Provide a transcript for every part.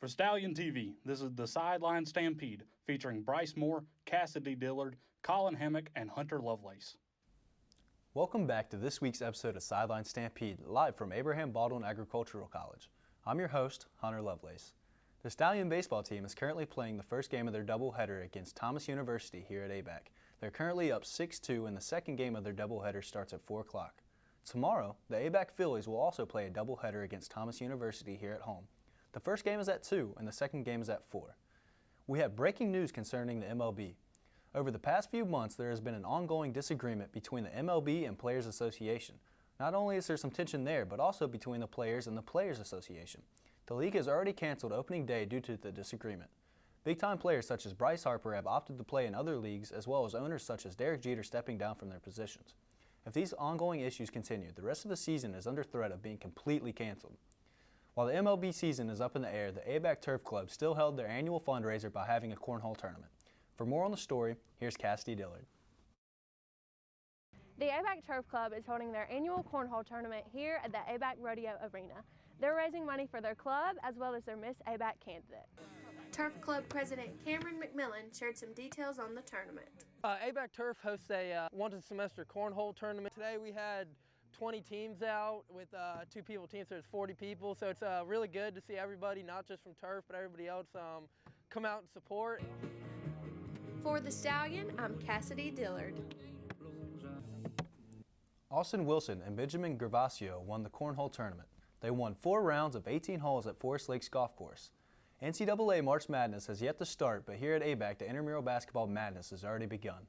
For Stallion TV, this is the Sideline Stampede, featuring Bryce Moore, Cassidy Dillard, Colin Hammock, and Hunter Lovelace. Welcome back to this week's episode of Sideline Stampede, live from Abraham Baldwin Agricultural College. I'm your host, Hunter Lovelace. The Stallion baseball team is currently playing the first game of their doubleheader against Thomas University here at ABAC. They're currently up 6-2, and the second game of their doubleheader starts at 4 o'clock. Tomorrow, the ABAC Phillies will also play a doubleheader against Thomas University here at home. The first game is at 2, and the second game is at 4. We have breaking news concerning the MLB. Over the past few months, there has been an ongoing disagreement between the MLB and Players Association. Not only is there some tension there, but also between the players and the Players Association. The league has already canceled opening day due to the disagreement. Big-time players such as Bryce Harper have opted to play in other leagues, as well as owners such as Derek Jeter stepping down from their positions. If these ongoing issues continue, the rest of the season is under threat of being completely canceled. While the MLB season is up in the air, the ABAC Turf Club still held their annual fundraiser by having a cornhole tournament. For more on the story, here's Cassidy Dillard. The ABAC Turf Club is holding their annual cornhole tournament here at the ABAC Rodeo Arena. They're raising money for their club as well as their Miss ABAC candidate. Turf Club President Cameron McMillan shared some details on the tournament. ABAC Turf hosts a once-a-semester cornhole tournament. Today we had 20 teams out with 2-people teams, so it's 40 people. So it's really good to see everybody, not just from Turf, but everybody else come out and support. For the Stallion, I'm Cassidy Dillard. Austin Wilson and Benjamin Gervasio won the cornhole tournament. They won 4 rounds of 18 holes at Forest Lakes Golf Course. NCAA March Madness has yet to start, but here at ABAC, the intramural basketball madness has already begun.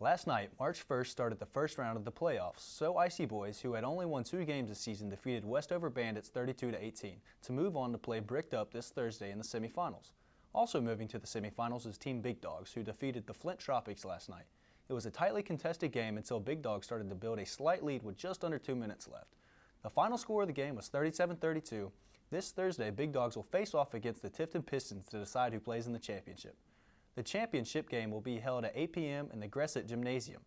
Last night, March 1st, started the first round of the playoffs, so Icy Boys, who had only won 2 games this season, defeated Westover Bandits 32-18 to move on to play Bricked Up this Thursday in the semifinals. Also moving to the semifinals is Team Big Dogs, who defeated the Flint Tropics last night. It was a tightly contested game until Big Dogs started to build a slight lead with just under 2 minutes left. The final score of the game was 37-32. This Thursday, Big Dogs will face off against the Tifton Pistons to decide who plays in the championship. The championship game will be held at 8 p.m. in the Gressett Gymnasium.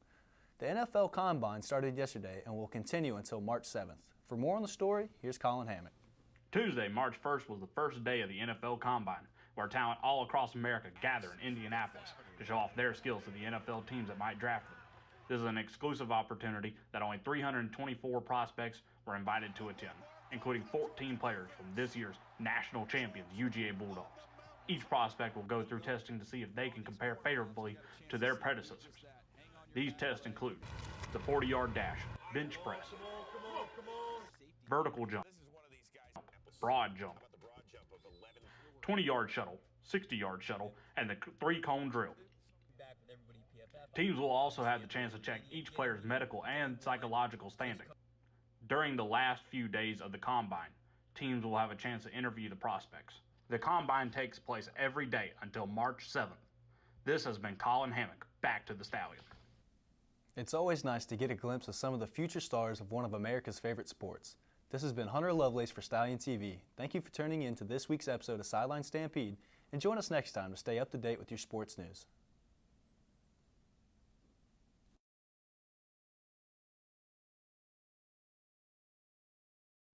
The NFL Combine started yesterday and will continue until March 7th. For more on the story, here's Colin Hammock. Tuesday, March 1st, was the first day of the NFL Combine, where talent all across America gather in Indianapolis to show off their skills to the NFL teams that might draft them. This is an exclusive opportunity that only 324 prospects were invited to attend, including 14 players from this year's national champions, UGA Bulldogs. Each prospect will go through testing to see if they can compare favorably to their predecessors. These tests include the 40-yard dash, bench press, vertical jump, broad jump, 20-yard shuttle, 60-yard shuttle, and the 3-cone drill. Teams will also have the chance to check each player's medical and psychological standing. During the last few days of the Combine, teams will have a chance to interview the prospects. The Combine takes place every day until March 7th. This has been Colin Hammock, back to the Stallion. It's always nice to get a glimpse of some of the future stars of one of America's favorite sports. This has been Hunter Lovelace for Stallion TV. Thank you for tuning in to this week's episode of Sideline Stampede, and join us next time to stay up to date with your sports news.